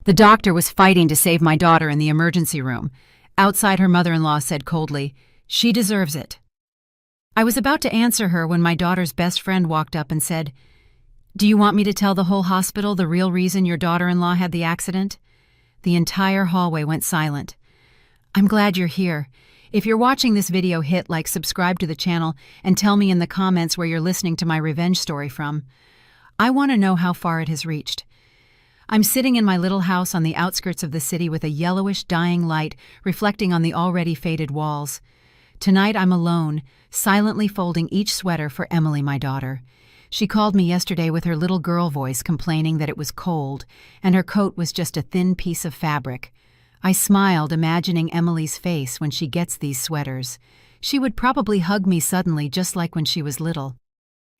The doctor was fighting to save my daughter in the emergency room. Outside, her mother-in-law said coldly, "She deserves it." I was about to answer her when my daughter's best friend walked up and said, "Do you want me to tell the whole hospital the real reason your daughter-in-law had the accident?" The entire hallway went silent. "I'm glad you're here. If you're watching this video, hit like, subscribe to the channel, and tell me in the comments where you're listening to my revenge story from. I want to know how far it has reached. I'm sitting in my little house on the outskirts of the city with a yellowish dying light reflecting on the already faded walls. Tonight I'm alone, silently folding each sweater for Emily, my daughter. She called me yesterday with her little girl voice complaining that it was cold, and her coat was just a thin piece of fabric. I smiled, imagining Emily's face when she gets these sweaters. She would probably hug me suddenly, just like when she was little.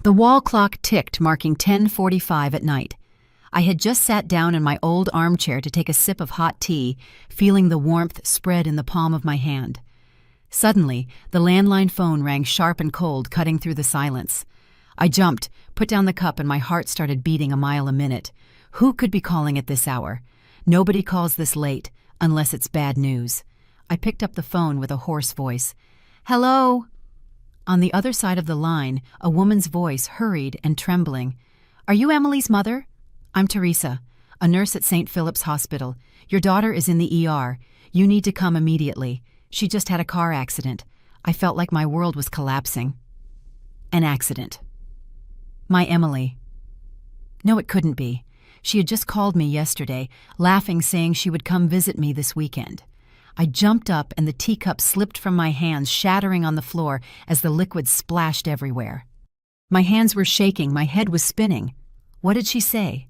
The wall clock ticked, marking 10:45 at night. I had just sat down in my old armchair to take a sip of hot tea, feeling the warmth spread in the palm of my hand. Suddenly, the landline phone rang sharp and cold, cutting through the silence. I jumped, put down the cup, and my heart started beating a mile a minute. Who could be calling at this hour? Nobody calls this late, unless it's bad news. I picked up the phone with a hoarse voice. "Hello?" On the other side of the line, a woman's voice, hurried and trembling. "Are you Emily's mother?" "I'm Teresa, a nurse at St. Philip's Hospital. Your daughter is in the ER. You need to come immediately. She just had a car accident." I felt like my world was collapsing. An accident. My Emily. No, it couldn't be. She had just called me yesterday, laughing, saying she would come visit me this weekend. I jumped up and the teacup slipped from my hands, shattering on the floor as the liquid splashed everywhere. My hands were shaking, my head was spinning. What did she say?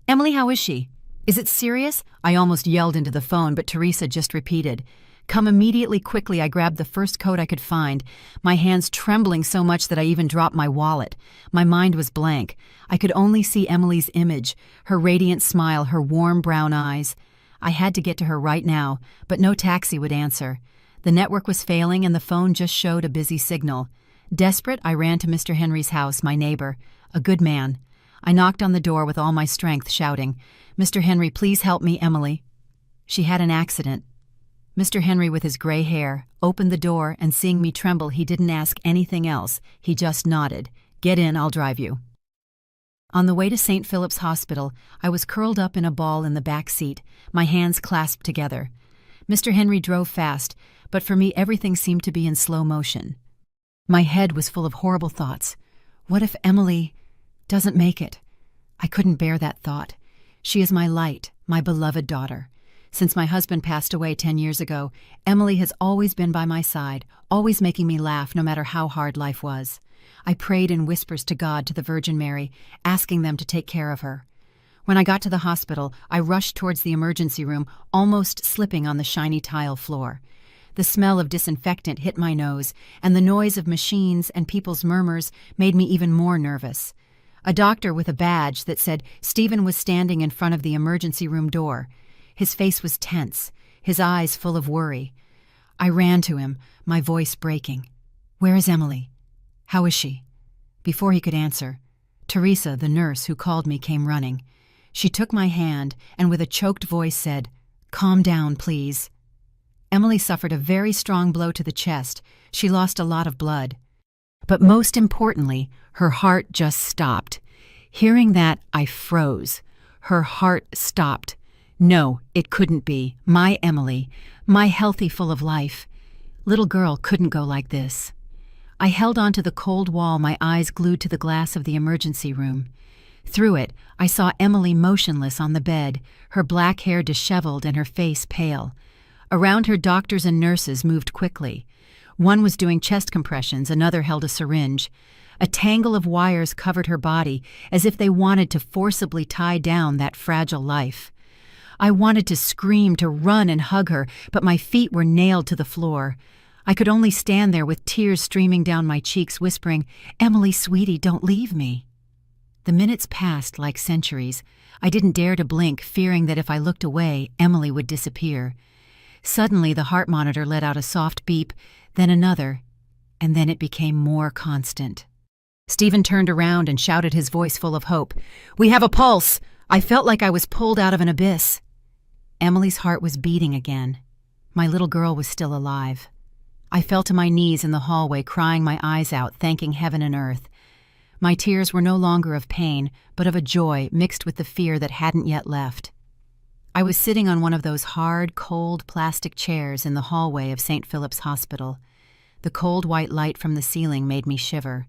"Emily, how is she? Is it serious?" I almost yelled into the phone, but Teresa just repeated, "Come immediately." Quickly, I grabbed the first coat I could find, my hands trembling so much that I even dropped my wallet. My mind was blank. I could only see Emily's image, her radiant smile, her warm brown eyes. I had to get to her right now, but no taxi would answer. The network was failing and the phone just showed a busy signal. Desperate, I ran to Mr. Henry's house, my neighbor, a good man. I knocked on the door with all my strength, shouting, "Mr. Henry, please help me, Emily. She had an accident." Mr. Henry, with his gray hair, opened the door, and seeing me tremble, he didn't ask anything else. He just nodded. "Get in, I'll drive you." On the way to St. Philip's Hospital, I was curled up in a ball in the back seat, my hands clasped together. Mr. Henry drove fast, but for me everything seemed to be in slow motion. My head was full of horrible thoughts. What if Emily doesn't make it? I couldn't bear that thought. She is my light, my beloved daughter. Since my husband passed away 10 years ago, Emily has always been by my side, always making me laugh no matter how hard life was. I prayed in whispers to God, to the Virgin Mary, asking them to take care of her. When I got to the hospital, I rushed towards the emergency room, almost slipping on the shiny tile floor. The smell of disinfectant hit my nose, and the noise of machines and people's murmurs made me even more nervous. A doctor with a badge that said Stephen was standing in front of the emergency room door. His face was tense, his eyes full of worry. I ran to him, my voice breaking. "Where is Emily? How is she?" Before he could answer, Teresa, the nurse who called me, came running. She took my hand and with a choked voice said, "Calm down, please." Emily suffered a very strong blow to the chest. She lost a lot of blood. But most importantly, her heart just stopped. Hearing that, I froze. Her heart stopped. No, it couldn't be. My Emily, my healthy, full of life. Little girl couldn't go like this. I held onto the cold wall, my eyes glued to the glass of the emergency room. Through it, I saw Emily motionless on the bed, her black hair disheveled and her face pale. Around her, doctors and nurses moved quickly. One was doing chest compressions, another held a syringe. A tangle of wires covered her body, as if they wanted to forcibly tie down that fragile life. I wanted to scream, to run and hug her, but my feet were nailed to the floor. I could only stand there with tears streaming down my cheeks, whispering, "Emily, sweetie, don't leave me." The minutes passed like centuries. I didn't dare to blink, fearing that if I looked away, Emily would disappear. Suddenly, the heart monitor let out a soft beep, then another, and then it became more constant. Stephen turned around and shouted, his voice full of hope, "We have a pulse!" I felt like I was pulled out of an abyss. Emily's heart was beating again. My little girl was still alive. I fell to my knees in the hallway, crying my eyes out, thanking heaven and earth. My tears were no longer of pain, but of a joy mixed with the fear that hadn't yet left. I was sitting on one of those hard, cold plastic chairs in the hallway of St. Philip's Hospital. The cold white light from the ceiling made me shiver.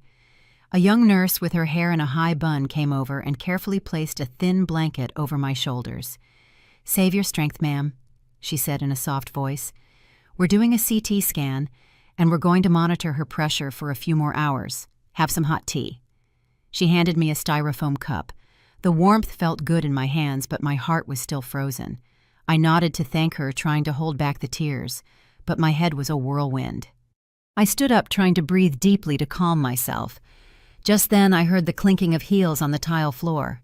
A young nurse with her hair in a high bun came over and carefully placed a thin blanket over my shoulders. "Save your strength, ma'am," she said in a soft voice. "We're doing a CT scan, and we're going to monitor her pressure for a few more hours. Have some hot tea." She handed me a styrofoam cup. The warmth felt good in my hands, but my heart was still frozen. I nodded to thank her, trying to hold back the tears, but my head was a whirlwind. I stood up, trying to breathe deeply to calm myself. Just then, I heard the clinking of heels on the tile floor.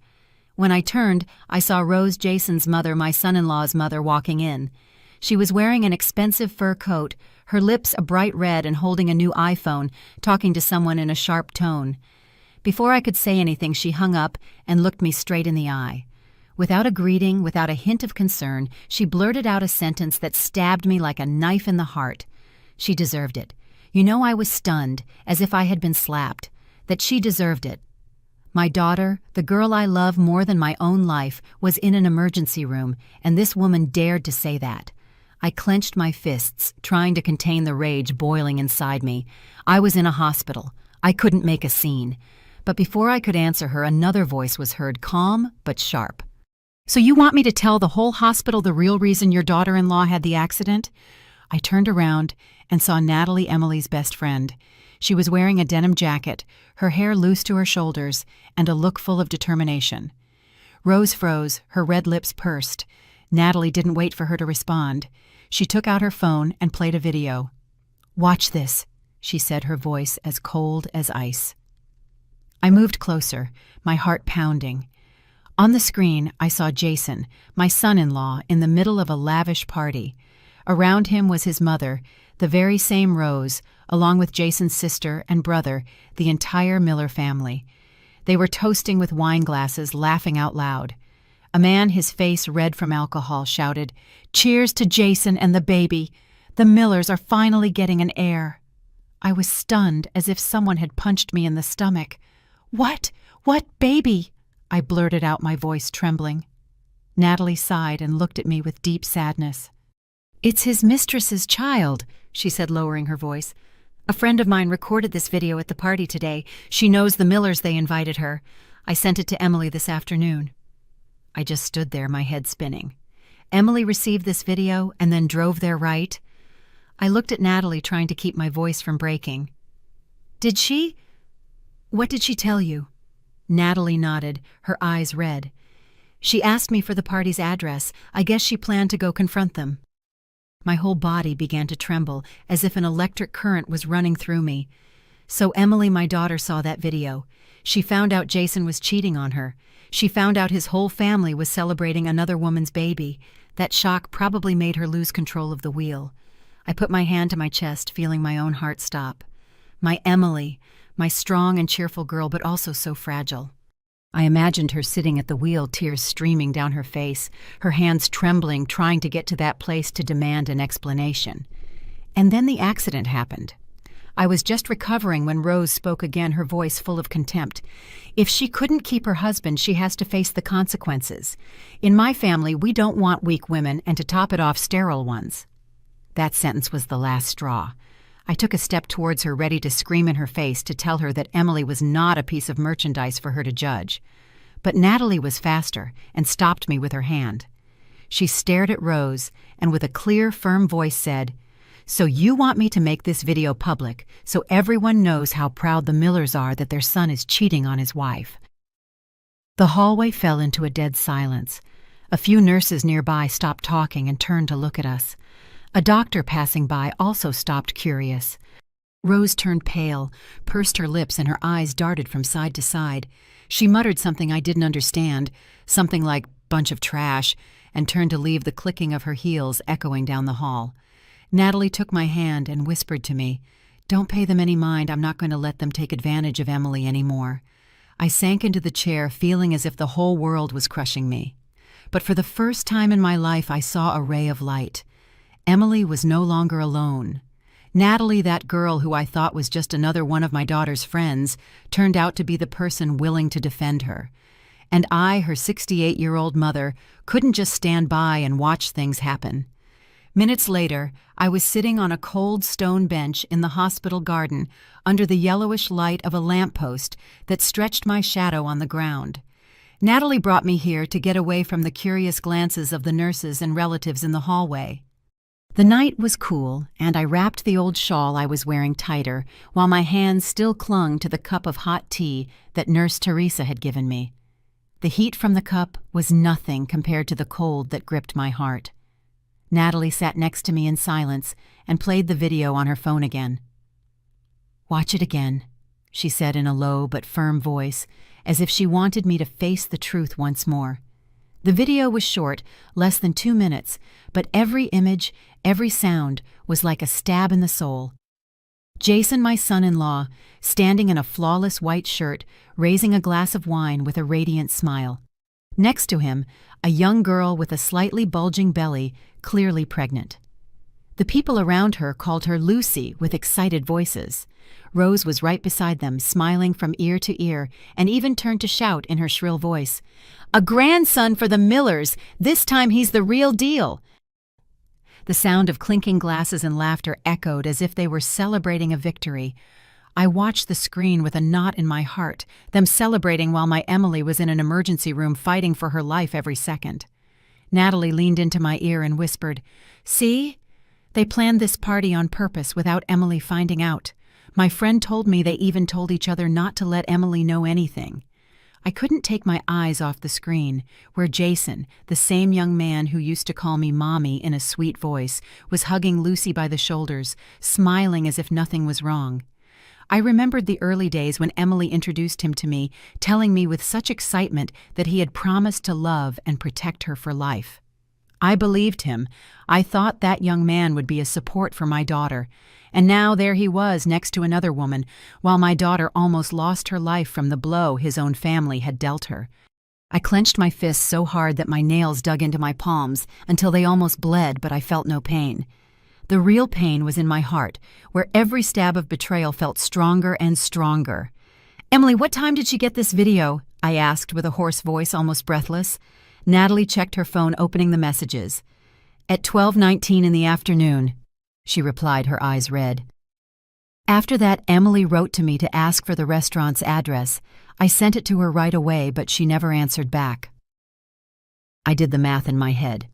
When I turned, I saw Rose, Jason's mother, my son-in-law's mother, walking in. She was wearing an expensive fur coat, her lips a bright red, and holding a new iPhone, talking to someone in a sharp tone. Before I could say anything, she hung up and looked me straight in the eye. Without a greeting, without a hint of concern, she blurted out a sentence that stabbed me like a knife in the heart. She deserved it. You know, I was stunned, as if I had been slapped. That she deserved it. My daughter, the girl I love more than my own life, was in an emergency room, and this woman dared to say that. I clenched my fists, trying to contain the rage boiling inside me. I was in a hospital. I couldn't make a scene. But before I could answer her, another voice was heard, calm but sharp. "So you want me to tell the whole hospital the real reason your daughter-in-law had the accident?" I turned around and saw Natalie, Emily's best friend. She was wearing a denim jacket, her hair loose to her shoulders, and a look full of determination. Rose froze, her red lips pursed. Natalie didn't wait for her to respond. She took out her phone and played a video. "Watch this," she said, her voice as cold as ice. I moved closer, my heart pounding. On the screen, I saw Jason, my son-in-law, in the middle of a lavish party. Around him was his mother, the very same Rose, along with Jason's sister and brother, the entire Miller family. They were toasting with wine glasses, laughing out loud. A man, his face red from alcohol, shouted, "Cheers to Jason and the baby! The Millers are finally getting an heir!" I was stunned, as if someone had punched me in the stomach. "What? What baby?" I blurted out, my voice trembling. Natalie sighed and looked at me with deep sadness. "It's his mistress's child," she said, lowering her voice. "A friend of mine recorded this video at the party today. She knows the Millers. They invited her. I sent it to Emily this afternoon." I just stood there, my head spinning. Emily received this video and then drove there, right? I looked at Natalie, trying to keep my voice from breaking. "Did she? What did she tell you?" Natalie nodded, her eyes red. "She asked me for the party's address. I guess she planned to go confront them." My whole body began to tremble, as if an electric current was running through me. So Emily, my daughter, saw that video. She found out Jason was cheating on her. She found out his whole family was celebrating another woman's baby. That shock probably made her lose control of the wheel. I put my hand to my chest, feeling my own heart stop. My Emily, my strong and cheerful girl, but also so fragile. I imagined her sitting at the wheel, tears streaming down her face, her hands trembling, trying to get to that place to demand an explanation. And then the accident happened. I was just recovering when Rose spoke again, her voice full of contempt. "If she couldn't keep her husband, she has to face the consequences. In my family, we don't want weak women, and to top it off, sterile ones." That sentence was the last straw. I took a step towards her, ready to scream in her face to tell her that Emily was not a piece of merchandise for her to judge. But Natalie was faster and stopped me with her hand. She stared at Rose and with a clear, firm voice said, "So you want me to make this video public so everyone knows how proud the Millers are that their son is cheating on his wife?" The hallway fell into a dead silence. A few nurses nearby stopped talking and turned to look at us. A doctor passing by also stopped, curious. Rose turned pale, pursed her lips, and her eyes darted from side to side. She muttered something I didn't understand, something like "bunch of trash," and turned to leave, the clicking of her heels echoing down the hall. Natalie took my hand and whispered to me, "Don't pay them any mind. I'm not going to let them take advantage of Emily anymore." I sank into the chair, feeling as if the whole world was crushing me. but for the first time in my life I saw a ray of light. Emily was no longer alone. Natalie, that girl who I thought was just another one of my daughter's friends, turned out to be the person willing to defend her. And I, her 68-year-old mother, couldn't just stand by and watch things happen. Minutes later, I was sitting on a cold stone bench in the hospital garden under the yellowish light of a lamppost that stretched my shadow on the ground. Natalie brought me here to get away from the curious glances of the nurses and relatives in the hallway. The night was cool, and I wrapped the old shawl I was wearing tighter, while my hands still clung to the cup of hot tea that Nurse Teresa had given me. The heat from the cup was nothing compared to the cold that gripped my heart. Natalie sat next to me in silence and played the video on her phone again. "Watch it again," she said in a low but firm voice, as if she wanted me to face the truth once more. The video was short, less than 2 minutes, but every image, every sound was like a stab in the soul. Jason, my son-in-law, standing in a flawless white shirt, raising a glass of wine with a radiant smile. Next to him, a young girl with a slightly bulging belly, clearly pregnant. The people around her called her Lucy with excited voices. Rose was right beside them, smiling from ear to ear, and even turned to shout in her shrill voice, "A grandson for the Millers! This time he's the real deal!" The sound of clinking glasses and laughter echoed as if they were celebrating a victory. I watched the screen with a knot in my heart, them celebrating while my Emily was in an emergency room fighting for her life every second. Natalie leaned into my ear and whispered, "See? They planned this party on purpose without Emily finding out. My friend told me they even told each other not to let Emily know anything." I couldn't take my eyes off the screen, where Jason, the same young man who used to call me Mommy in a sweet voice, was hugging Lucy by the shoulders, smiling as if nothing was wrong. I remembered the early days when Emily introduced him to me, telling me with such excitement that he had promised to love and protect her for life. I believed him. I thought that young man would be a support for my daughter. And now there he was next to another woman, while my daughter almost lost her life from the blow his own family had dealt her. I clenched my fists so hard that my nails dug into my palms until they almost bled, but I felt no pain. The real pain was in my heart, where every stab of betrayal felt stronger and stronger. "Emily, what time did she get this video?" I asked with a hoarse voice, almost breathless. Natalie checked her phone, opening the messages. "At 12:19 in the afternoon," she replied, her eyes red. After that, Emily wrote to me to ask for the restaurant's address. I sent it to her right away, but she never answered back. I did the math in my head.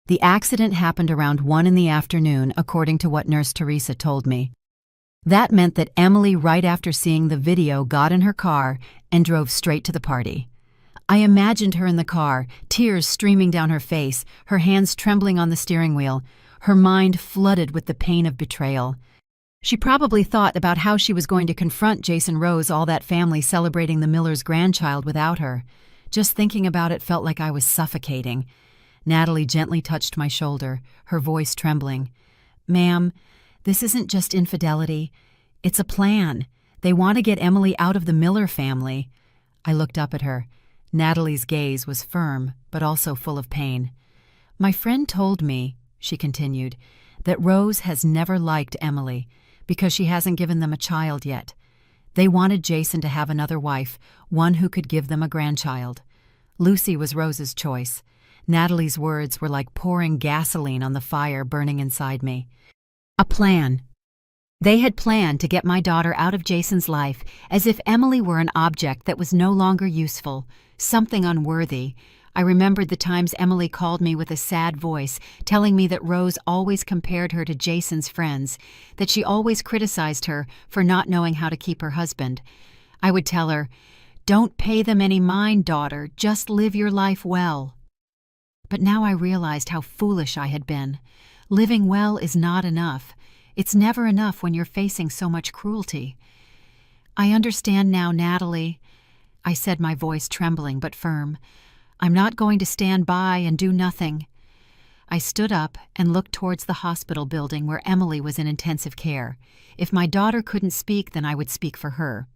The accident happened around 1 in the afternoon, according to what Nurse Teresa told me. That meant that Emily, right after seeing the video, got in her car and drove straight to the party. I imagined her in the car, tears streaming down her face, her hands trembling on the steering wheel, her mind flooded with the pain of betrayal. She probably thought about how she was going to confront Jason Rose, all that family celebrating the Miller's grandchild without her. Just thinking about it felt like I was suffocating. Natalie gently touched my shoulder, her voice trembling. "Ma'am, this isn't just infidelity. It's a plan. They want to get Emily out of the Miller family." I looked up at her. Natalie's gaze was firm, but also full of pain. "My friend told me," she continued, "that Rose has never liked Emily because she hasn't given them a child yet. They wanted Jason to have another wife, one who could give them a grandchild. Lucy was Rose's choice." Natalie's words were like pouring gasoline on the fire burning inside me. A plan. They had planned to get my daughter out of Jason's life as if Emily were an object that was no longer useful, something unworthy. I remembered the times Emily called me with a sad voice, telling me that Rose always compared her to Jason's friends, that she always criticized her for not knowing how to keep her husband. I would tell her, "Don't pay them any mind, daughter, just live your life well." But now I realized how foolish I had been. Living well is not enough. It's never enough when you're facing so much cruelty. "I understand now, Natalie," I said, my voice trembling but firm. "I'm not going to stand by and do nothing." I stood up and looked towards the hospital building where Emily was in intensive care. If my daughter couldn't speak, then I would speak for her.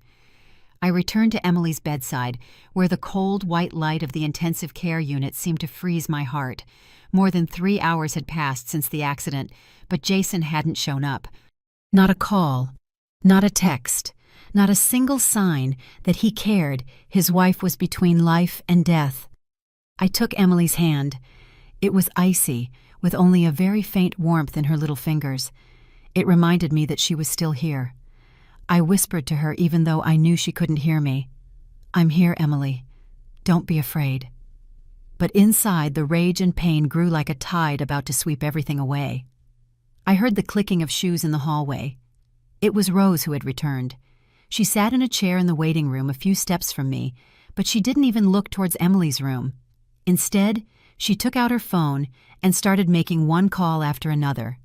I returned to Emily's bedside, where the cold, white light of the intensive care unit seemed to freeze my heart. More than 3 hours had passed since the accident, but Jason hadn't shown up. Not a call, not a text, not a single sign that he cared his wife was between life and death. I took Emily's hand. It was icy, with only a very faint warmth in her little fingers. It reminded me that she was still here. I whispered to her even though I knew she couldn't hear me. "I'm here, Emily. Don't be afraid." But inside, the rage and pain grew like a tide about to sweep everything away. I heard the clicking of shoes in the hallway. It was Rose who had returned. She sat in a chair in the waiting room a few steps from me, but she didn't even look towards Emily's room. Instead, she took out her phone and started making one call after another.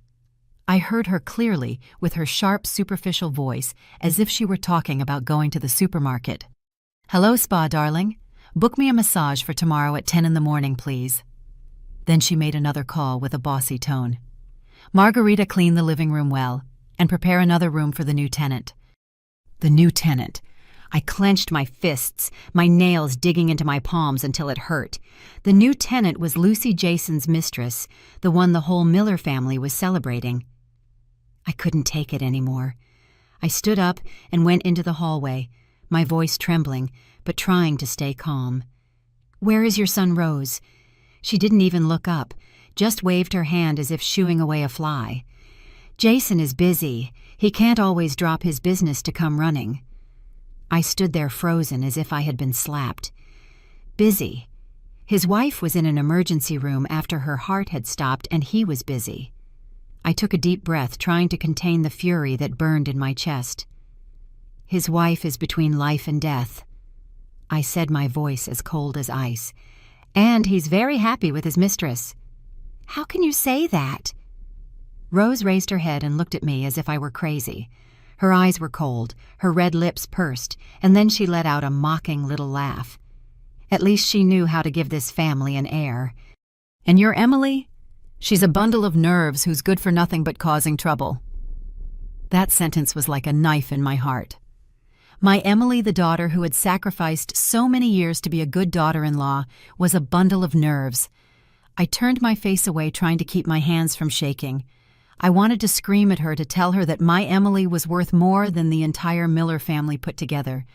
I heard her clearly with her sharp, superficial voice, as if she were talking about going to the supermarket. "Hello, Spa, darling. Book me a massage for tomorrow at 10 in the morning, please." Then she made another call with a bossy tone. "Margarita, clean the living room well, and prepare another room for the new tenant." The new tenant. I clenched my fists, my nails digging into my palms until it hurt. The new tenant was Lucy Jason's mistress, the one the whole Miller family was celebrating. I couldn't take it anymore. I stood up and went into the hallway, my voice trembling, but trying to stay calm. "Where is your son, Rose?" She didn't even look up, just waved her hand as if shooing away a fly. "Jason is busy. He can't always drop his business to come running." I stood there frozen as if I had been slapped. Busy. His wife was in an emergency room after her heart had stopped, and he was busy. I took a deep breath, trying to contain the fury that burned in my chest. "His wife is between life and death," I said, my voice as cold as ice. "And he's very happy with his mistress." "How can you say that?" Rose raised her head and looked at me as if I were crazy. Her eyes were cold, her red lips pursed, and then she let out a mocking little laugh. At least she knew how to give this family an air. "And you're Emily? She's a bundle of nerves who's good for nothing but causing trouble." That sentence was like a knife in my heart. My Emily, the daughter who had sacrificed so many years to be a good daughter-in-law, was a bundle of nerves. I turned my face away, trying to keep my hands from shaking. I wanted to scream at her to tell her that my Emily was worth more than the entire Miller family put together,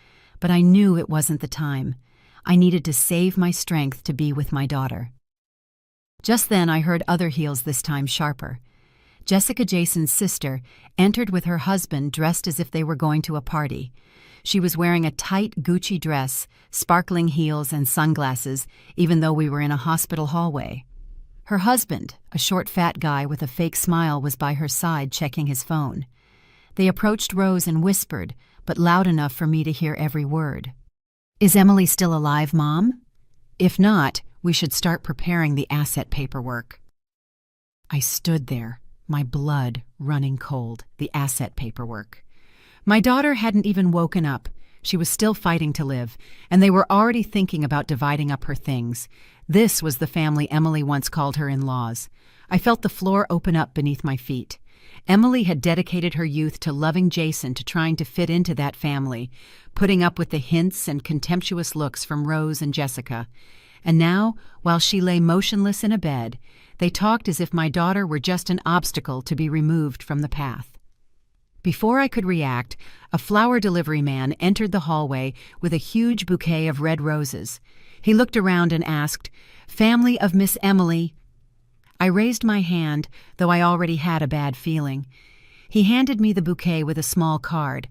but I knew it wasn't the time. I needed to save my strength to be with my daughter. Just then I heard other heels, this time sharper. Jessica Jason's sister entered with her husband dressed as if they were going to a party. She was wearing a tight Gucci dress, sparkling heels, and sunglasses, even though we were in a hospital hallway. Her husband, a short fat guy with a fake smile, was by her side checking his phone. They approached Rose and whispered, but loud enough for me to hear every word. "Is Emily still alive, Mom? If not, we should start preparing the asset paperwork." I stood there, my blood running cold. The asset paperwork. My daughter hadn't even woken up. She was still fighting to live, and they were already thinking about dividing up her things. This was the family Emily once called her in-laws. I felt the floor open up beneath my feet. Emily had dedicated her youth to loving Jason, to trying to fit into that family, putting up with the hints and contemptuous looks from Rose and Jessica. And now, while she lay motionless in a bed, they talked as if my daughter were just an obstacle to be removed from the path. Before I could react, a flower delivery man entered the hallway with a huge bouquet of red roses. He looked around and asked, "Family of Miss Emily?" I raised my hand, though I already had a bad feeling. He handed me the bouquet with a small card.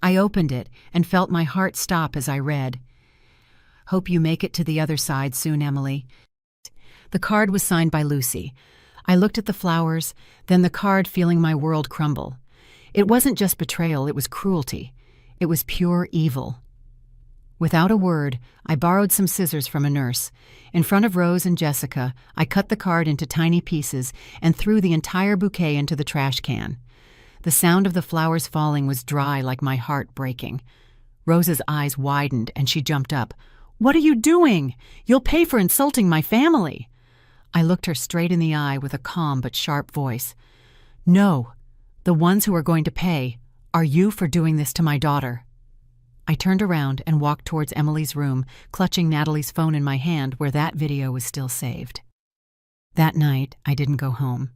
I opened it and felt my heart stop as I read, "Hope you make it to the other side soon, Emily." The card was signed by Lucy. I looked at the flowers, then the card, feeling my world crumble. It wasn't just betrayal, it was cruelty. It was pure evil. Without a word, I borrowed some scissors from a nurse. In front of Rose and Jessica, I cut the card into tiny pieces and threw the entire bouquet into the trash can. The sound of the flowers falling was dry, like my heart breaking. Rose's eyes widened and she jumped up. "What are you doing? You'll pay for insulting my family." I looked her straight in the eye with a calm but sharp voice. "No, the ones who are going to pay are you for doing this to my daughter." I turned around and walked towards Emily's room, clutching Natalie's phone in my hand where that video was still saved. That night, I didn't go home.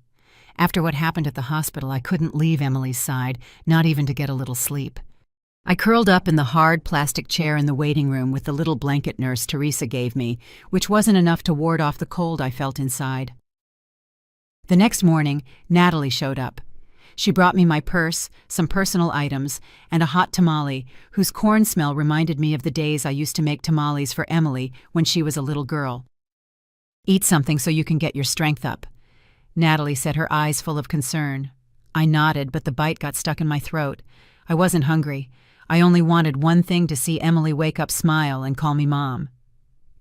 After what happened at the hospital, I couldn't leave Emily's side, not even to get a little sleep. I curled up in the hard plastic chair in the waiting room with the little blanket nurse Teresa gave me, which wasn't enough to ward off the cold I felt inside. The next morning, Natalie showed up. She brought me my purse, some personal items, and a hot tamale, whose corn smell reminded me of the days I used to make tamales for Emily when she was a little girl. "Eat something so you can get your strength up," Natalie said, her eyes full of concern. I nodded, but the bite got stuck in my throat. I wasn't hungry. I only wanted one thing: to see Emily wake up, smile, and call me Mom.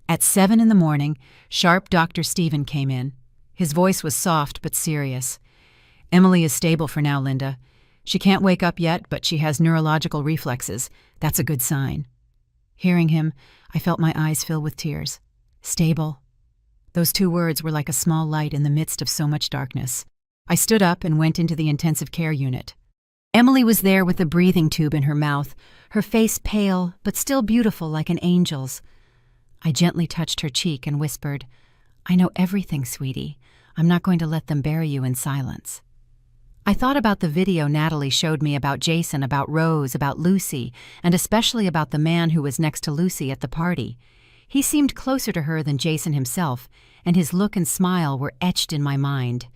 At 7 in the morning, sharp Dr. Stephen came in. His voice was soft but serious. "Emily is stable for now, Linda. She can't wake up yet, but she has neurological reflexes. That's a good sign." Hearing him, I felt my eyes fill with tears. Stable. Those two words were like a small light in the midst of so much darkness. I stood up and went into the intensive care unit. Emily was there with a breathing tube in her mouth, her face pale but still beautiful like an angel's. I gently touched her cheek and whispered, "I know everything, sweetie. I'm not going to let them bury you in silence." I thought about the video Natalie showed me about Jason, about Rose, about Lucy, and especially about the man who was next to Lucy at the party. He seemed closer to her than Jason himself, and his look and smile were etched in my mind.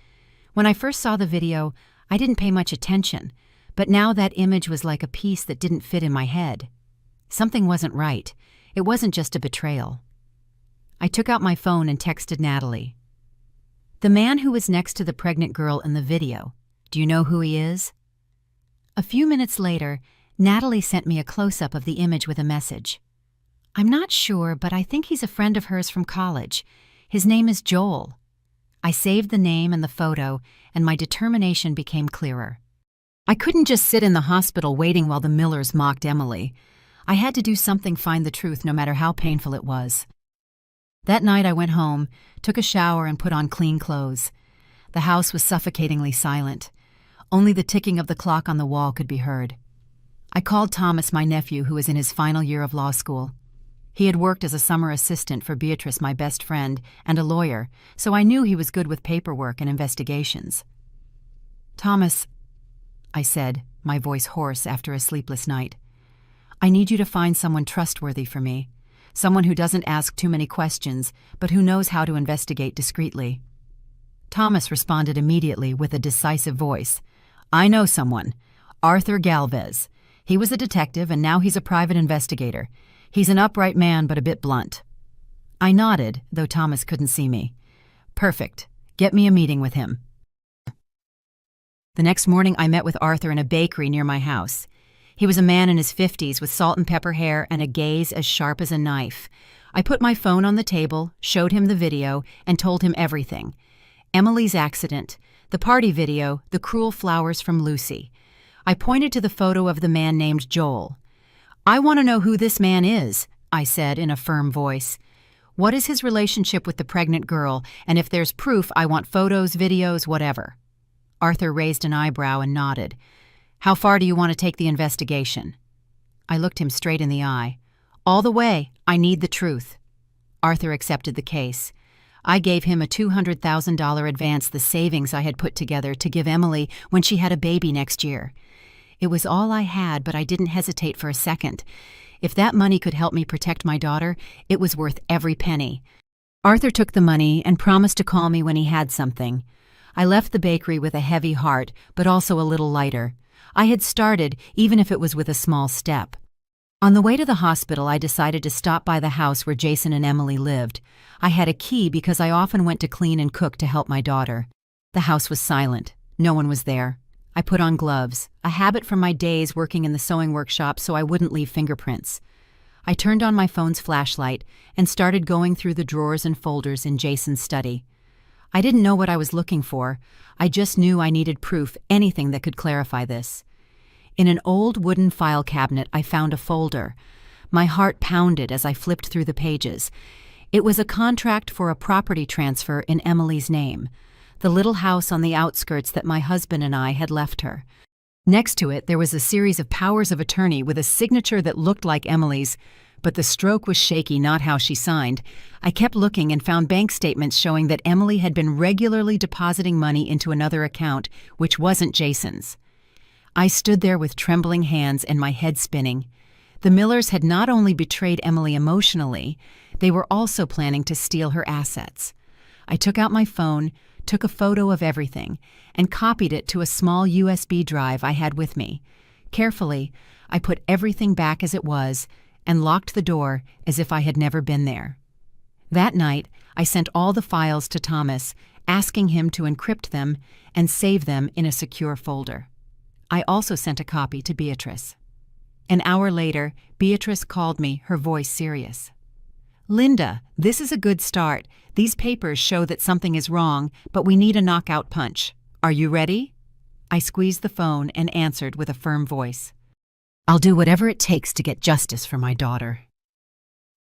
When I first saw the video, I didn't pay much attention, but now that image was like a piece that didn't fit in my head. Something wasn't right. It wasn't just a betrayal. I took out my phone and texted Natalie. "The man who was next to the pregnant girl in the video, do you know who he is?" A few minutes later, Natalie sent me a close-up of the image with a message. "I'm not sure, but I think he's a friend of hers from college. His name is Joel." I saved the name and the photo, and my determination became clearer. I couldn't just sit in the hospital waiting while the Millers mocked Emily. I had to do something, find the truth, no matter how painful it was. That night I went home, took a shower, and put on clean clothes. The house was suffocatingly silent. Only the ticking of the clock on the wall could be heard. I called Thomas, my nephew, who was in his final year of law school. He had worked as a summer assistant for Beatrice, my best friend, and a lawyer, so I knew he was good with paperwork and investigations. "Thomas," I said, my voice hoarse after a sleepless night, "I need you to find someone trustworthy for me, someone who doesn't ask too many questions, but who knows how to investigate discreetly." Thomas responded immediately with a decisive voice. "I know someone. Arthur Galvez. He was a detective, and now he's a private investigator. He's an upright man, but a bit blunt." I nodded, though Thomas couldn't see me. "Perfect. Get me a meeting with him." The next morning, I met with Arthur in a bakery near my house. He was a man in his 50s with salt and pepper hair and a gaze as sharp as a knife. I put my phone on the table, showed him the video, and told him everything. Emily's accident, the party video, the cruel flowers from Lucy. I pointed to the photo of the man named Joel. "I want to know who this man is," I said in a firm voice. "What is his relationship with the pregnant girl, and if there's proof, I want photos, videos, whatever." Arthur raised an eyebrow and nodded. "How far do you want to take the investigation?" I looked him straight in the eye. "All the way. I need the truth." Arthur accepted the case. I gave him a $200,000 advance, the savings I had put together to give Emily when she had a baby next year. It was all I had, but I didn't hesitate for a second. If that money could help me protect my daughter, it was worth every penny. Arthur took the money and promised to call me when he had something. I left the bakery with a heavy heart, but also a little lighter. I had started, even if it was with a small step. On the way to the hospital, I decided to stop by the house where Jason and Emily lived. I had a key because I often went to clean and cook to help my daughter. The house was silent. No one was there. I put on gloves, a habit from my days working in the sewing workshop so I wouldn't leave fingerprints. I turned on my phone's flashlight and started going through the drawers and folders in Jason's study. I didn't know what I was looking for. I just knew I needed proof, anything that could clarify this. In an old wooden file cabinet, I found a folder. My heart pounded as I flipped through the pages. It was a contract for a property transfer in Emily's name, the little house on the outskirts that my husband and I had left her. Next to it, there was a series of powers of attorney with a signature that looked like Emily's, but the stroke was shaky, not how she signed. I kept looking and found bank statements showing that Emily had been regularly depositing money into another account, which wasn't Jason's. I stood there with trembling hands and my head spinning. The Millers had not only betrayed Emily emotionally, they were also planning to steal her assets. I took out my phone, took a photo of everything, and copied it to a small USB drive I had with me. Carefully, I put everything back as it was and locked the door as if I had never been there. That night, I sent all the files to Thomas, asking him to encrypt them and save them in a secure folder. I also sent a copy to Beatrice. An hour later, Beatrice called me, her voice serious. "Linda, this is a good start. These papers show that something is wrong, but we need a knockout punch. Are you ready?" I squeezed the phone and answered with a firm voice. "I'll do whatever it takes to get justice for my daughter."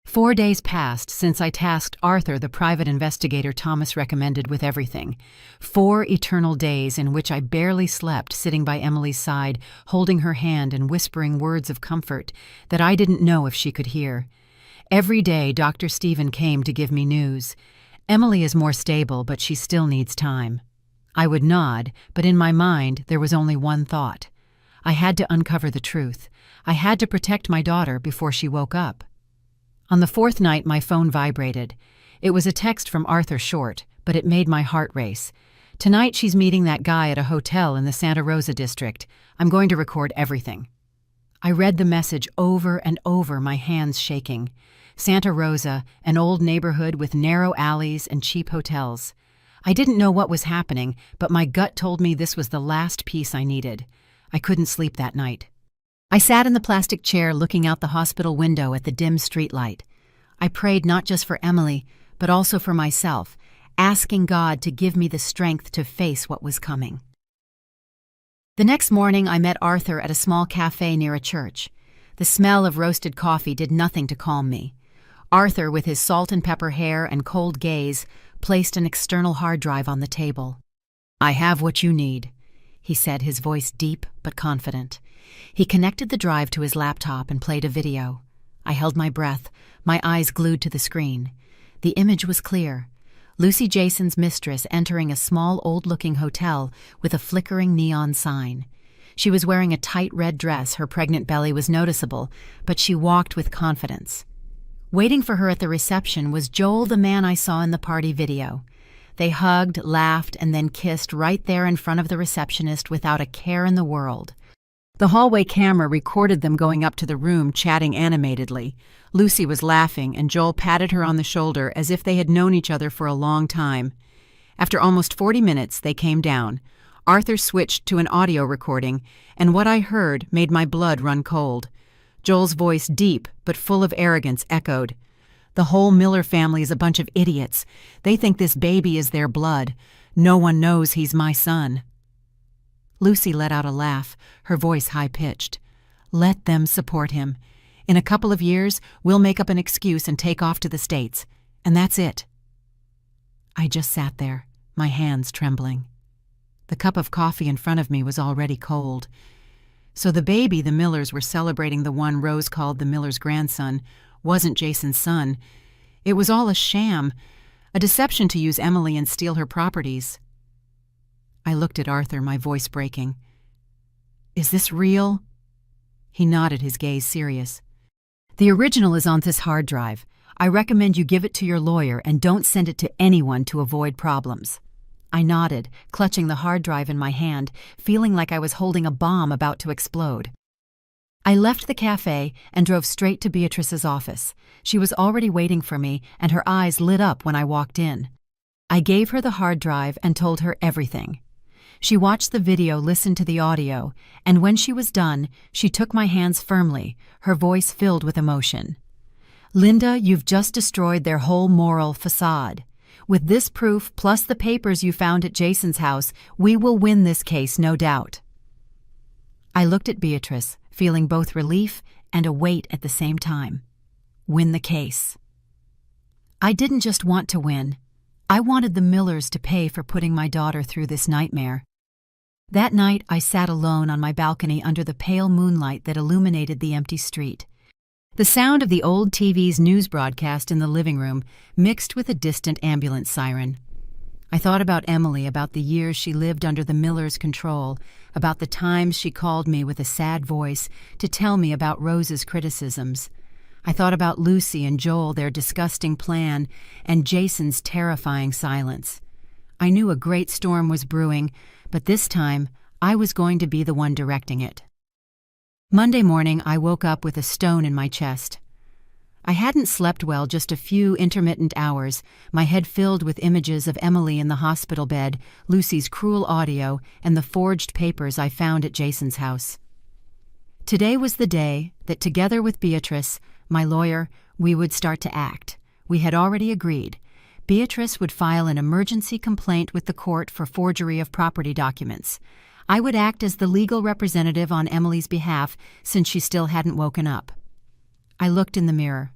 4 days passed since I tasked Arthur, the private investigator Thomas recommended, with everything. 4 eternal days in which I barely slept, sitting by Emily's side, holding her hand and whispering words of comfort that I didn't know if she could hear. Every day, Dr. Stephen came to give me news. Emily is more stable, but she still needs time. I would nod, but in my mind there was only one thought. I had to uncover the truth. I had to protect my daughter before she woke up. On the 4th night, my phone vibrated. It was a text from Arthur Short, but it made my heart race. "Tonight she's meeting that guy at a hotel in the Santa Rosa district. I'm going to record everything." I read the message over and over, my hands shaking. Santa Rosa, an old neighborhood with narrow alleys and cheap hotels. I didn't know what was happening, but my gut told me this was the last piece I needed. I couldn't sleep that night. I sat in the plastic chair looking out the hospital window at the dim streetlight. I prayed not just for Emily, but also for myself, asking God to give me the strength to face what was coming. The next morning, I met Arthur at a small cafe near a church. The smell of roasted coffee did nothing to calm me. Arthur, with his salt and pepper hair and cold gaze, placed an external hard drive on the table. "I have what you need," he said, his voice deep but confident. He connected the drive to his laptop and played a video. I held my breath, my eyes glued to the screen. The image was clear. Lucy Jason's mistress entering a small old-looking hotel with a flickering neon sign. She was wearing a tight red dress, her pregnant belly was noticeable, but she walked with confidence. Waiting for her at the reception was Joel, the man I saw in the party video. They hugged, laughed, and then kissed right there in front of the receptionist without a care in the world. The hallway camera recorded them going up to the room, chatting animatedly. Lucy was laughing, and Joel patted her on the shoulder as if they had known each other for a long time. After almost 40 minutes, they came down. Arthur switched to an audio recording, and what I heard made my blood run cold. Joel's voice, deep but full of arrogance, echoed. "The whole Miller family is a bunch of idiots. They think this baby is their blood. No one knows he's my son." Lucy let out a laugh, her voice high-pitched. "Let them support him. In a couple of years, we'll make up an excuse and take off to the States. And that's it." I just sat there, my hands trembling. The cup of coffee in front of me was already cold. So the baby the Millers were celebrating, the one Rose called the Miller's grandson, wasn't Jason's son. It was all a sham, a deception to use Emily and steal her properties. I looked at Arthur, my voice breaking. "Is this real?" He nodded, his gaze serious. "The original is on this hard drive. I recommend you give it to your lawyer and don't send it to anyone to avoid problems." I nodded, clutching the hard drive in my hand, feeling like I was holding a bomb about to explode. I left the cafe and drove straight to Beatrice's office. She was already waiting for me, and her eyes lit up when I walked in. I gave her the hard drive and told her everything. She watched the video, listened to the audio, and when she was done, she took my hands firmly, her voice filled with emotion. "Linda, you've just destroyed their whole moral facade. With this proof, plus the papers you found at Jason's house, we will win this case, no doubt." I looked at Beatrice, feeling both relief and a weight at the same time. Win the case. I didn't just want to win. I wanted the Millers to pay for putting my daughter through this nightmare. That night, I sat alone on my balcony under the pale moonlight that illuminated the empty street. The sound of the old TV's news broadcast in the living room mixed with a distant ambulance siren. I thought about Emily, about the years she lived under the Millers' control, about the times she called me with a sad voice to tell me about Rose's criticisms. I thought about Lucy and Joel, their disgusting plan, and Jason's terrifying silence. I knew a great storm was brewing, but this time I was going to be the one directing it. Monday morning, I woke up with a stone in my chest. I hadn't slept well just a few intermittent hours, my head filled with images of Emily in the hospital bed, Lucy's cruel audio, and the forged papers I found at Jason's house. Today was the day that, together with Beatrice, my lawyer, we would start to act. We had already agreed. Beatrice would file an emergency complaint with the court for forgery of property documents. I would act as the legal representative on Emily's behalf since she still hadn't woken up. I looked in the mirror.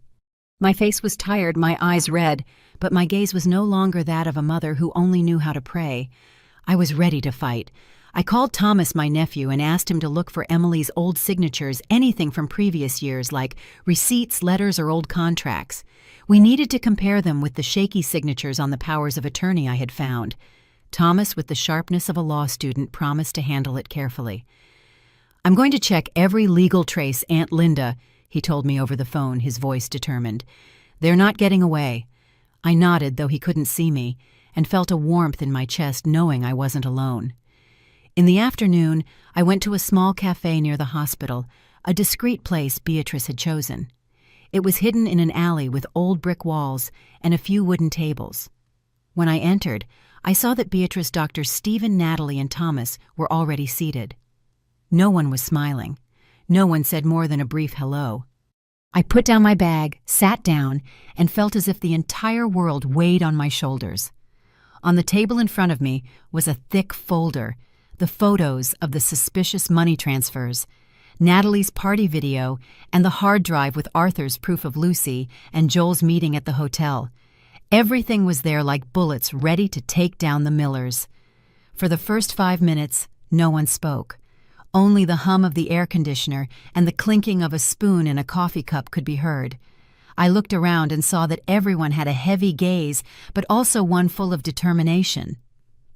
My face was tired, my eyes red, but my gaze was no longer that of a mother who only knew how to pray. I was ready to fight. I called Thomas, my nephew, and asked him to look for Emily's old signatures, anything from previous years like receipts, letters, or old contracts. We needed to compare them with the shaky signatures on the powers of attorney I had found. Thomas, with the sharpness of a law student, promised to handle it carefully. "I'm going to check every legal trace, Aunt Linda," he told me over the phone, his voice determined. "They're not getting away." I nodded, though he couldn't see me, and felt a warmth in my chest knowing I wasn't alone. In the afternoon, I went to a small cafe near the hospital, a discreet place Beatrice had chosen. It was hidden in an alley with old brick walls and a few wooden tables. When I entered, I saw that Beatrice, Dr. Stephen, Natalie, and Thomas were already seated. No one was smiling. No one said more than a brief hello. I put down my bag, sat down, and felt as if the entire world weighed on my shoulders. On the table in front of me was a thick folder, the photos of the suspicious money transfers, Natalie's party video, and the hard drive with Arthur's proof of Lucy and Joel's meeting at the hotel. Everything was there like bullets ready to take down the Millers. For the first 5 minutes, no one spoke. Only the hum of the air conditioner and the clinking of a spoon in a coffee cup could be heard. I looked around and saw that everyone had a heavy gaze, but also one full of determination.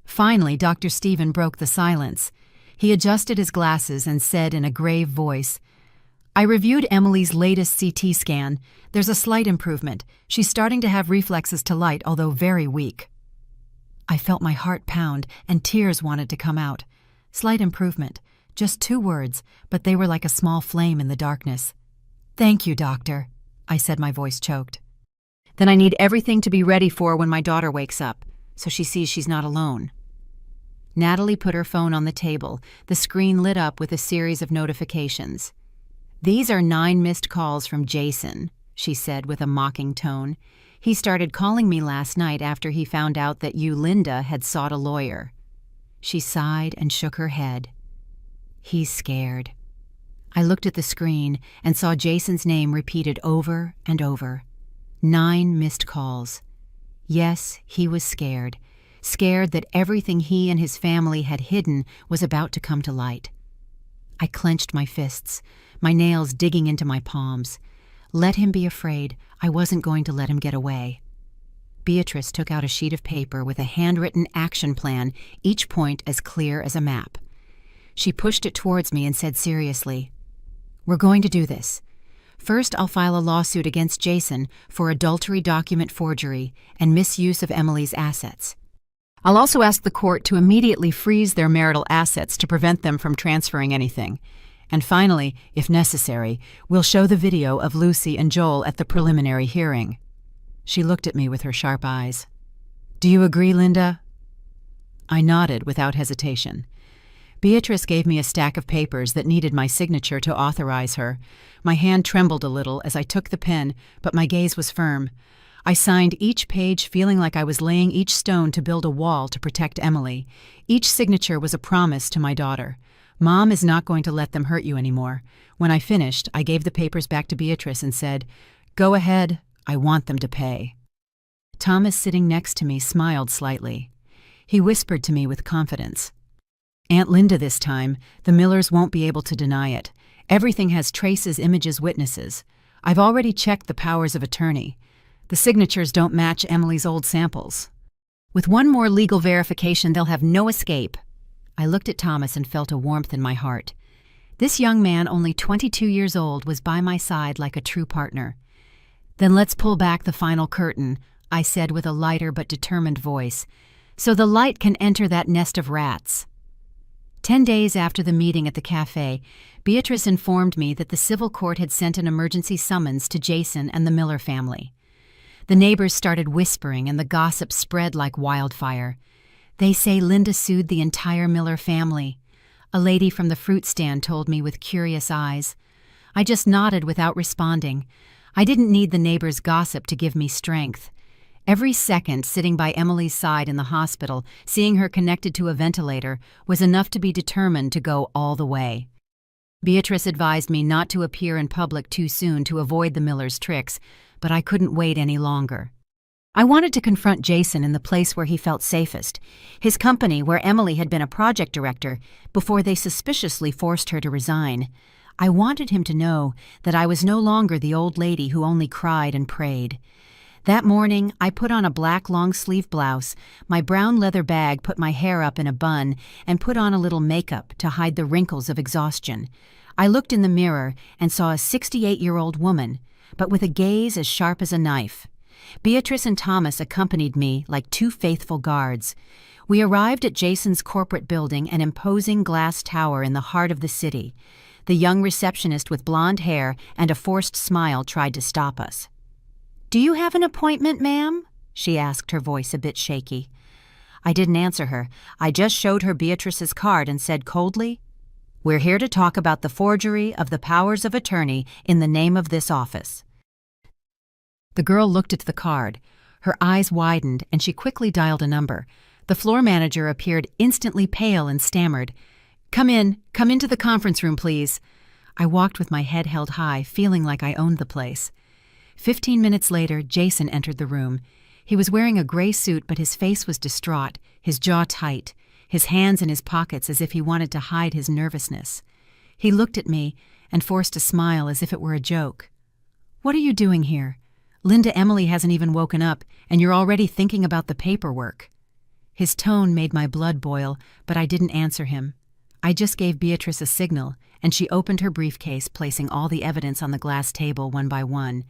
Finally, Dr. Stephen broke the silence. He adjusted his glasses and said in a grave voice, "I reviewed Emily's latest CT scan. There's a slight improvement. She's starting to have reflexes to light, although very weak." I felt my heart pound and tears wanted to come out. Slight improvement. Just 2 words, but they were like a small flame in the darkness. "Thank you, doctor," I said, my voice choked. "Then I need everything to be ready for when my daughter wakes up, so she sees she's not alone." Natalie put her phone on the table. The screen lit up with a series of notifications. "These are 9 missed calls from Jason," she said with a mocking tone. "He started calling me last night after he found out that you, Linda, had sought a lawyer." She sighed and shook her head. "He's scared." I looked at the screen and saw Jason's name repeated over and over. 9 missed calls. Yes, he was scared. Scared that everything he and his family had hidden was about to come to light. I clenched my fists, my nails digging into my palms. Let him be afraid. I wasn't going to let him get away. Beatrice took out a sheet of paper with a handwritten action plan, each point as clear as a map. She pushed it towards me and said seriously, "We're going to do this. First, I'll file a lawsuit against Jason for adultery, document forgery, and misuse of Emily's assets. I'll also ask the court to immediately freeze their marital assets to prevent them from transferring anything. And finally, if necessary, we'll show the video of Lucy and Joel at the preliminary hearing." She looked at me with her sharp eyes. "Do you agree, Linda?" I nodded without hesitation. Beatrice gave me a stack of papers that needed my signature to authorize her. My hand trembled a little as I took the pen, but my gaze was firm. I signed each page feeling like I was laying each stone to build a wall to protect Emily. Each signature was a promise to my daughter. Mom is not going to let them hurt you anymore. When I finished, I gave the papers back to Beatrice and said, "Go ahead, I want them to pay." Thomas, sitting next to me, smiled slightly. He whispered to me with confidence, Aunt Linda this time. The Millers won't be able to deny it. Everything has traces, images, witnesses. I've already checked the powers of attorney. The signatures don't match Emily's old samples. With one more legal verification, they'll have no escape. I looked at Thomas and felt a warmth in my heart. This young man, only 22 years old, was by my side like a true partner. Then let's pull back the final curtain, I said with a lighter but determined voice, so the light can enter that nest of rats. 10 days after the meeting at the cafe, Beatrice informed me that the civil court had sent an emergency summons to Jason and the Miller family. The neighbors started whispering and the gossip spread like wildfire. They say Linda sued the entire Miller family. A lady from the fruit stand told me with curious eyes. I just nodded without responding. I didn't need the neighbors' gossip to give me strength. Every second sitting by Emily's side in the hospital, seeing her connected to a ventilator, was enough to be determined to go all the way. Beatrice advised me not to appear in public too soon to avoid the Millers' tricks, but I couldn't wait any longer. I wanted to confront Jason in the place where he felt safest, his company where Emily had been a project director, before they suspiciously forced her to resign. I wanted him to know that I was no longer the old lady who only cried and prayed. That morning, I put on a black long-sleeve blouse, my brown leather bag, put my hair up in a bun, and put on a little makeup to hide the wrinkles of exhaustion. I looked in the mirror and saw a 68-year-old woman, but with a gaze as sharp as a knife. Beatrice and Thomas accompanied me like two faithful guards. We arrived at Jason's corporate building, an imposing glass tower in the heart of the city. The young receptionist with blonde hair and a forced smile tried to stop us. "Do you have an appointment, ma'am?" she asked, her voice a bit shaky. I didn't answer her. I just showed her Beatrice's card and said coldly, "We're here to talk about the forgery of the powers of attorney in the name of this office." The girl looked at the card. Her eyes widened, and she quickly dialed a number. The floor manager appeared instantly pale and stammered, Come into the conference room, please." I walked with my head held high, feeling like I owned the place. 15 minutes later, Jason entered the room. He was wearing a gray suit, but his face was distraught, his jaw tight, his hands in his pockets as if he wanted to hide his nervousness. He looked at me and forced a smile as if it were a joke. "What are you doing here? Emily hasn't even woken up, and you're already thinking about the paperwork." His tone made my blood boil, but I didn't answer him. I just gave Beatrice a signal, and she opened her briefcase, placing all the evidence on the glass table one by one.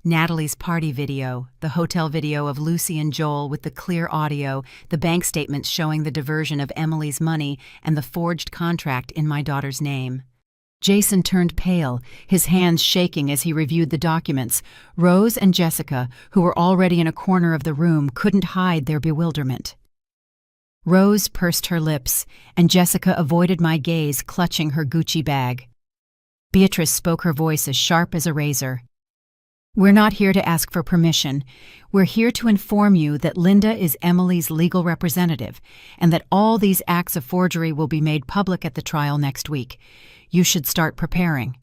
Natalie's party video, the hotel video of Lucy and Joel with the clear audio, the bank statements showing the diversion of Emily's money, and the forged contract in my daughter's name. Jason turned pale, his hands shaking as he reviewed the documents. Rose and Jessica, who were already in a corner of the room, couldn't hide their bewilderment. Rose pursed her lips, and Jessica avoided my gaze, clutching her Gucci bag. Beatrice spoke, her voice as sharp as a razor. "We're not here to ask for permission. We're here to inform you that Linda is Emily's legal representative, and that all these acts of forgery will be made public at the trial next week. You should start preparing."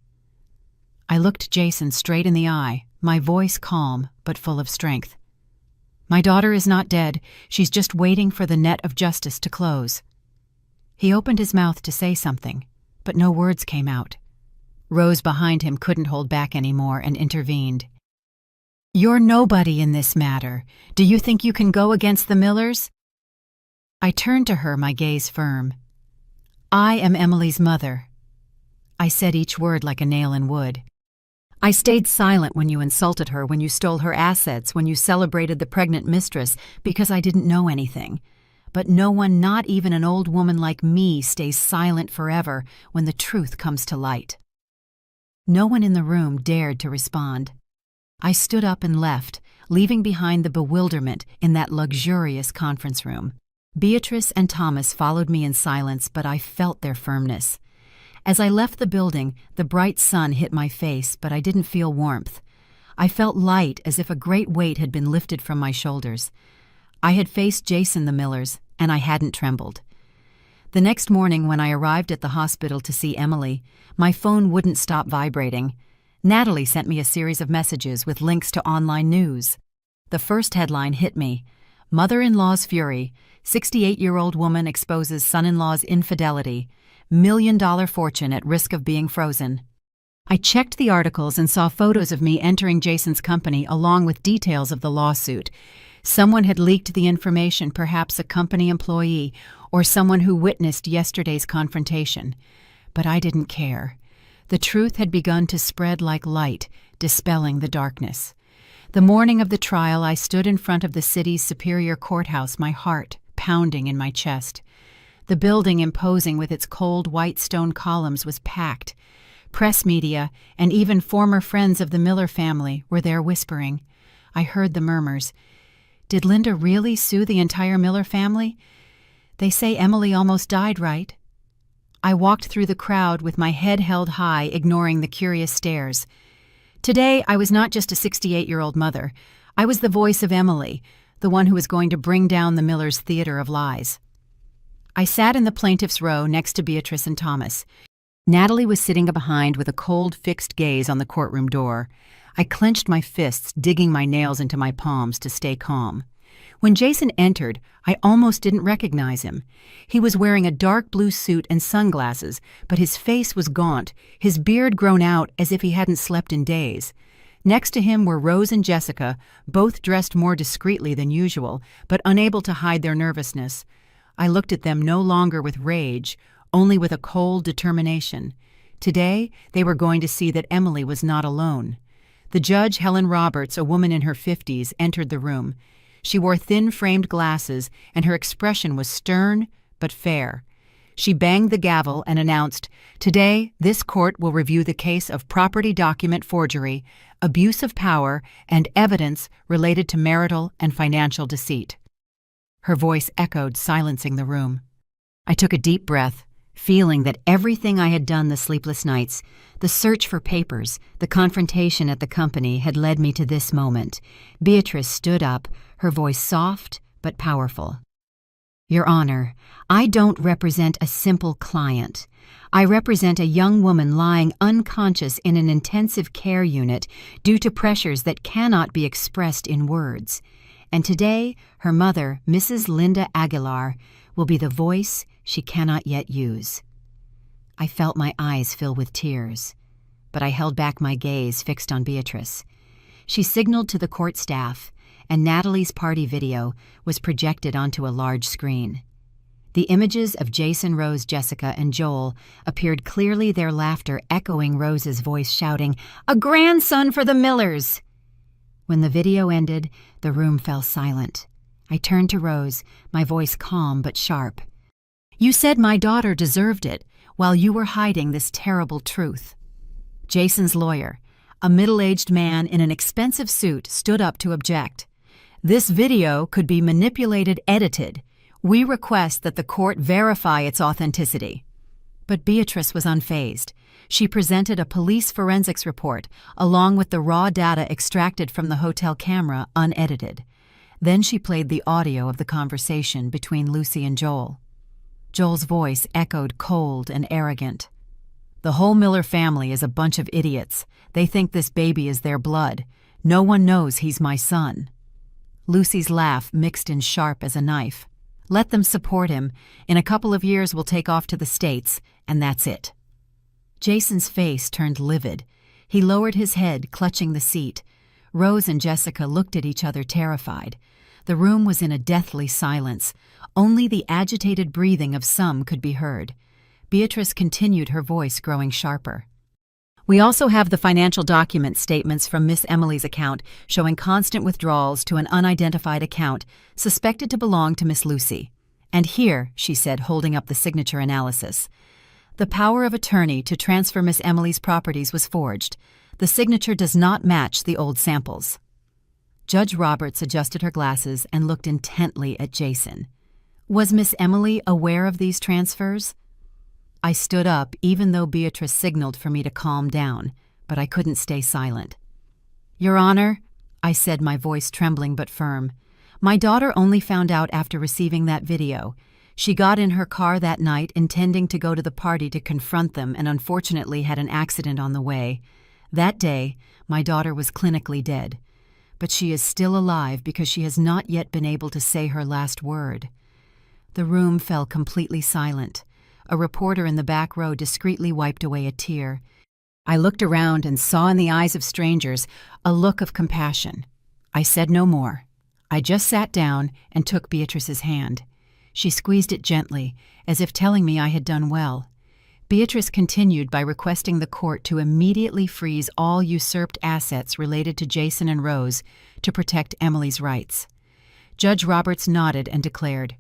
I looked Jason straight in the eye, my voice calm but full of strength. "My daughter is not dead. She's just waiting for the net of justice to close." He opened his mouth to say something, but no words came out. Rose behind him couldn't hold back anymore and intervened. "You're nobody in this matter. Do you think you can go against the Millers?" I turned to her, my gaze firm. "I am Emily's mother." I said each word like a nail in wood. "I stayed silent when you insulted her, when you stole her assets, when you celebrated the pregnant mistress, because I didn't know anything. But no one, not even an old woman like me, stays silent forever when the truth comes to light." No one in the room dared to respond. I stood up and left, leaving behind the bewilderment in that luxurious conference room. Beatrice and Thomas followed me in silence, but I felt their firmness. As I left the building, the bright sun hit my face, but I didn't feel warmth. I felt light, as if a great weight had been lifted from my shoulders. I had faced Jason the Millers, and I hadn't trembled. The next morning, when I arrived at the hospital to see Emily, my phone wouldn't stop vibrating. Natalie sent me a series of messages with links to online news. The first headline hit me: Mother-in-law's fury, 68-year-old woman exposes son-in-law's infidelity, $1 million fortune at risk of being frozen. I checked the articles and saw photos of me entering Jason's company along with details of the lawsuit. Someone had leaked the information, perhaps a company employee or someone who witnessed yesterday's confrontation. But I didn't care. The truth had begun to spread like light, dispelling the darkness. The morning of the trial, I stood in front of the city's Superior Courthouse, my heart pounding in my chest. The building, imposing with its cold white stone columns, was packed. Press media and even former friends of the Miller family were there whispering. I heard the murmurs. Did Linda really sue the entire Miller family? They say Emily almost died, right? I walked through the crowd with my head held high, ignoring the curious stares. Today, I was not just a 68-year-old mother. I was the voice of Emily, the one who was going to bring down the Millers' theater of lies. I sat in the plaintiff's row next to Beatrice and Thomas. Natalie was sitting behind with a cold, fixed gaze on the courtroom door. I clenched my fists, digging my nails into my palms to stay calm. When Jason entered, I almost didn't recognize him. He was wearing a dark blue suit and sunglasses, but his face was gaunt, his beard grown out as if he hadn't slept in days. Next to him were Rose and Jessica, both dressed more discreetly than usual, but unable to hide their nervousness. I looked at them no longer with rage, only with a cold determination. Today, they were going to see that Emily was not alone. The judge, Helen Roberts, a woman in her 50s, entered the room. She wore thin-framed glasses, and her expression was stern but fair. She banged the gavel and announced, "Today, this court will review the case of property document forgery, abuse of power, and evidence related to marital and financial deceit." Her voice echoed, silencing the room. I took a deep breath, feeling that everything I had done the sleepless nights, the search for papers, the confrontation at the company, had led me to this moment. Beatrice stood up, her voice soft but powerful. "Your Honor, I don't represent a simple client. I represent a young woman lying unconscious in an intensive care unit due to pressures that cannot be expressed in words. And today, her mother, Mrs. Linda Aguilar, will be the voice she cannot yet use." I felt my eyes fill with tears, but I held back my gaze fixed on Beatrice. She signaled to the court staff, and Natalie's party video was projected onto a large screen. The images of Jason, Rose, Jessica, and Joel appeared clearly, their laughter echoing Rose's voice shouting, "A grandson for the Millers!" When the video ended, the room fell silent. I turned to Rose, my voice calm but sharp. "You said my daughter deserved it while you were hiding this terrible truth." Jason's lawyer, a middle-aged man in an expensive suit, stood up to object. "This video could be manipulated, edited. We request that the court verify its authenticity." But Beatrice was unfazed. She presented a police forensics report along with the raw data extracted from the hotel camera, unedited. Then she played the audio of the conversation between Lucy and Joel. Joel's voice echoed cold and arrogant. "The whole Miller family is a bunch of idiots. They think this baby is their blood. No one knows he's my son." Lucy's laugh mixed in sharp as a knife. "Let them support him. In a couple of years we'll take off to the States, and that's it." Jason's face turned livid. He lowered his head, clutching the seat. Rose and Jessica looked at each other, terrified. The room was in a deathly silence. Only the agitated breathing of some could be heard. Beatrice continued, her voice growing sharper. "We also have the financial document statements from Miss Emily's account showing constant withdrawals to an unidentified account suspected to belong to Miss Lucy. And here," she said, holding up the signature analysis, "the power of attorney to transfer Miss Emily's properties was forged. The signature does not match the old samples." Judge Roberts adjusted her glasses and looked intently at Jason. "Was Miss Emily aware of these transfers?" I stood up, even though Beatrice signaled for me to calm down, but I couldn't stay silent. "Your Honor," I said, my voice trembling but firm, "my daughter only found out after receiving that video. She got in her car that night intending to go to the party to confront them and unfortunately had an accident on the way. That day, my daughter was clinically dead. but she is still alive because she has not yet been able to say her last word." The room fell completely silent. A reporter in the back row discreetly wiped away a tear. I looked around and saw in the eyes of strangers a look of compassion. I said no more. I just sat down and took Beatrice's hand. She squeezed it gently, as if telling me I had done well. Beatrice continued by requesting the court to immediately freeze all usurped assets related to Jason and Rose to protect Emily's rights. Judge Roberts nodded and declared,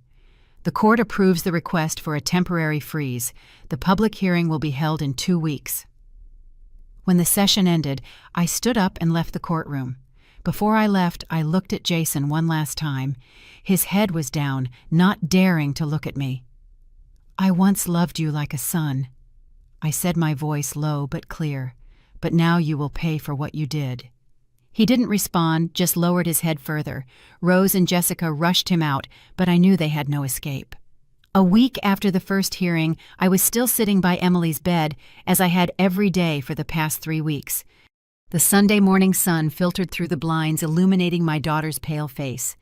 "The court approves the request for a temporary freeze. The public hearing will be held in 2 weeks." When the session ended, I stood up and left the courtroom. Before I left, I looked at Jason one last time. His head was down, not daring to look at me. "I once loved you like a son." I said, my voice low but clear, "But now you will pay for what you did." He didn't respond, just lowered his head further. Rose and Jessica rushed him out, but I knew they had no escape. A week after the first hearing, I was still sitting by Emily's bed, as I had every day for the past 3 weeks. The Sunday morning sun filtered through the blinds, illuminating my daughter's pale face.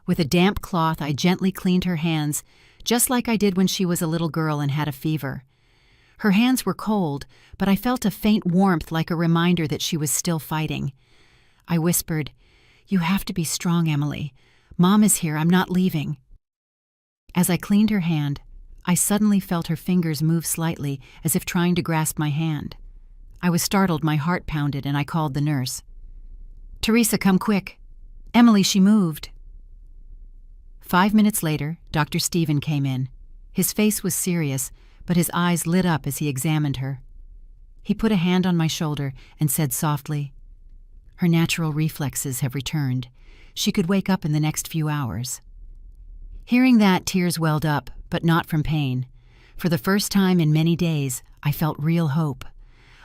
With a damp cloth, I gently cleaned her hands, just like I did when she was a little girl and had a fever. Her hands were cold, but I felt a faint warmth, like a reminder that she was still fighting. I whispered, "You have to be strong, Emily. Mom is here, I'm not leaving." As I cleaned her hand, I suddenly felt her fingers move slightly, as if trying to grasp my hand. I was startled, my heart pounded, and I called the nurse. "Teresa, come quick. Emily, she moved." 5 minutes later, Dr. Stephen came in. His face was serious, but his eyes lit up as he examined her. He put a hand on my shoulder and said softly, "Her natural reflexes have returned. She could wake up in the next few hours." Hearing that, tears welled up, but not from pain. For the first time in many days, I felt real hope.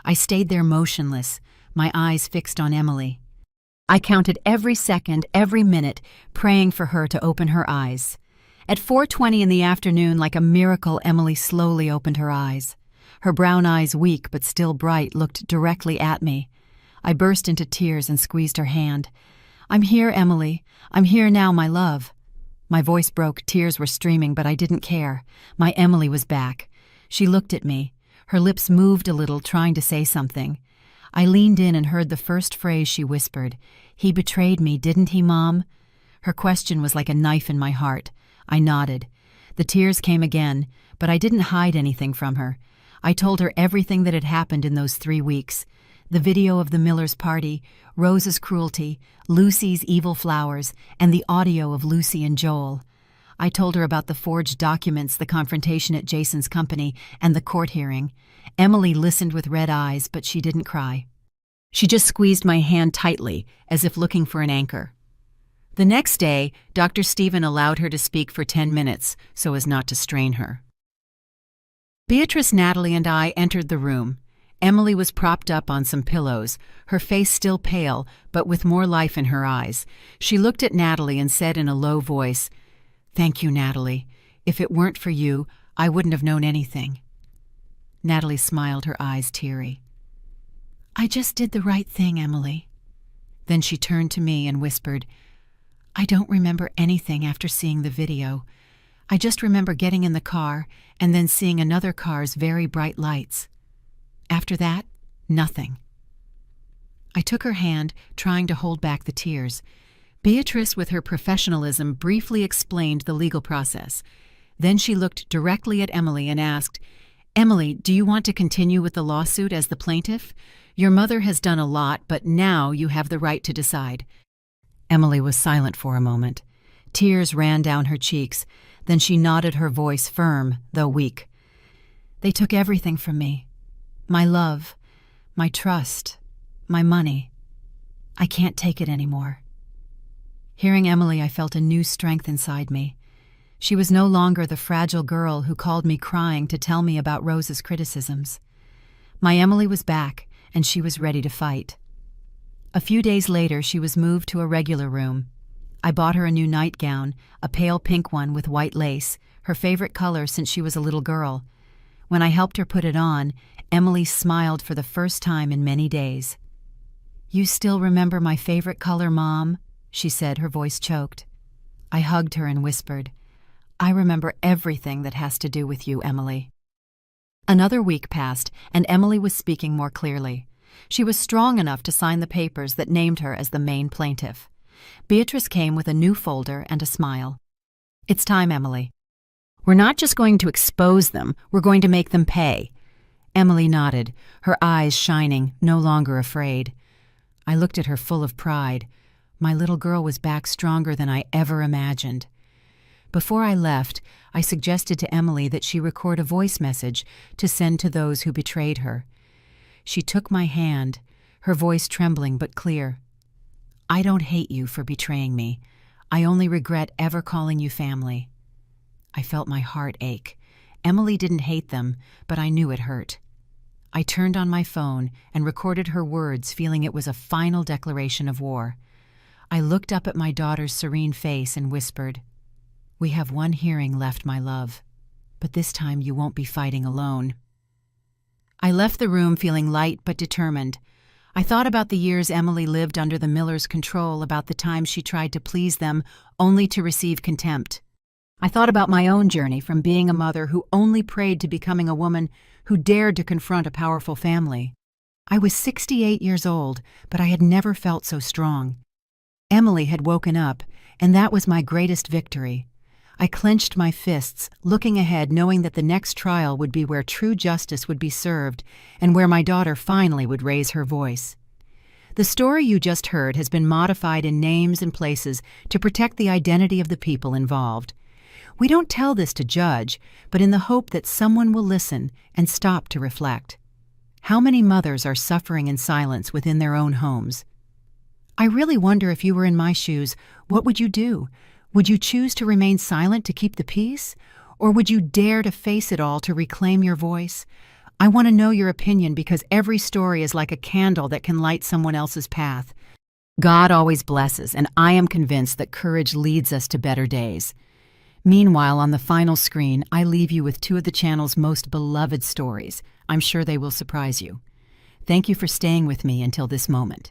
I stayed there motionless, my eyes fixed on Emily. I counted every second, every minute, praying for her to open her eyes. At 4:20 in the afternoon, like a miracle, Emily slowly opened her eyes. Her brown eyes, weak but still bright, looked directly at me. I burst into tears and squeezed her hand. "I'm here, Emily. I'm here now, my love." My voice broke, tears were streaming, but I didn't care. My Emily was back. She looked at me. Her lips moved a little, trying to say something. I leaned in and heard the first phrase she whispered. "He betrayed me, didn't he, Mom?" Her question was like a knife in my heart. I nodded. The tears came again, but I didn't hide anything from her. I told her everything that had happened in those 3 weeks. The video of the Miller's party, Rose's cruelty, Lucy's evil flowers, and the audio of Lucy and Joel. I told her about the forged documents, the confrontation at Jason's company, and the court hearing. Emily listened with red eyes, but she didn't cry. She just squeezed my hand tightly, as if looking for an anchor. The next day, Dr. Stephen allowed her to speak for 10 minutes, so as not to strain her. Beatrice, Natalie, and I entered the room. Emily was propped up on some pillows, her face still pale, but with more life in her eyes. She looked at Natalie and said in a low voice, "Thank you, Natalie. If it weren't for you, I wouldn't have known anything." Natalie smiled, her eyes teary. "I just did the right thing, Emily." Then she turned to me and whispered, "I don't remember anything after seeing the video. I just remember getting in the car and then seeing another car's very bright lights. After that, nothing." I took her hand, trying to hold back the tears. Beatrice, with her professionalism, briefly explained the legal process. Then she looked directly at Emily and asked, "Emily, do you want to continue with the lawsuit as the plaintiff? Your mother has done a lot, but now you have the right to decide." Emily was silent for a moment. Tears ran down her cheeks. Then she nodded, her voice firm, though weak. "They took everything from me. My love, my trust, my money. I can't take it anymore." Hearing Emily, I felt a new strength inside me. She was no longer the fragile girl who called me crying to tell me about Rose's criticisms. My Emily was back, and she was ready to fight. A few days later, she was moved to a regular room. I bought her a new nightgown, a pale pink one with white lace, her favorite color since she was a little girl. When I helped her put it on, Emily smiled for the first time in many days. "You still remember my favorite color, Mom?" she said, her voice choked. I hugged her and whispered, "I remember everything that has to do with you, Emily." Another week passed, and Emily was speaking more clearly. She was strong enough to sign the papers that named her as the main plaintiff. Beatrice came with a new folder and a smile. "It's time, Emily. We're not just going to expose them, we're going to make them pay." Emily nodded, her eyes shining, no longer afraid. I looked at her full of pride. My little girl was back stronger than I ever imagined. Before I left, I suggested to Emily that she record a voice message to send to those who betrayed her. She took my hand, her voice trembling but clear. "I don't hate you for betraying me. I only regret ever calling you family." I felt my heart ache. Emily didn't hate them, but I knew it hurt. I turned on my phone and recorded her words, feeling it was a final declaration of war. I looked up at my daughter's serene face and whispered, "We have one hearing left, my love, but this time you won't be fighting alone." I left the room feeling light but determined. I thought about the years Emily lived under the Millers' control, about the times she tried to please them only to receive contempt. I thought about my own journey from being a mother who only prayed to becoming a woman who dared to confront a powerful family. I was 68 years old, but I had never felt so strong. Emily had woken up, and that was my greatest victory. I clenched my fists, looking ahead, knowing that the next trial would be where true justice would be served and where my daughter finally would raise her voice. The story you just heard has been modified in names and places to protect the identity of the people involved. We don't tell this to judge, but in the hope that someone will listen and stop to reflect. How many mothers are suffering in silence within their own homes? I really wonder, if you were in my shoes, what would you do? Would you choose to remain silent to keep the peace? Or would you dare to face it all to reclaim your voice? I want to know your opinion, because every story is like a candle that can light someone else's path. God always blesses, and I am convinced that courage leads us to better days. Meanwhile, on the final screen, I leave you with two of the channel's most beloved stories. I'm sure they will surprise you. Thank you for staying with me until this moment.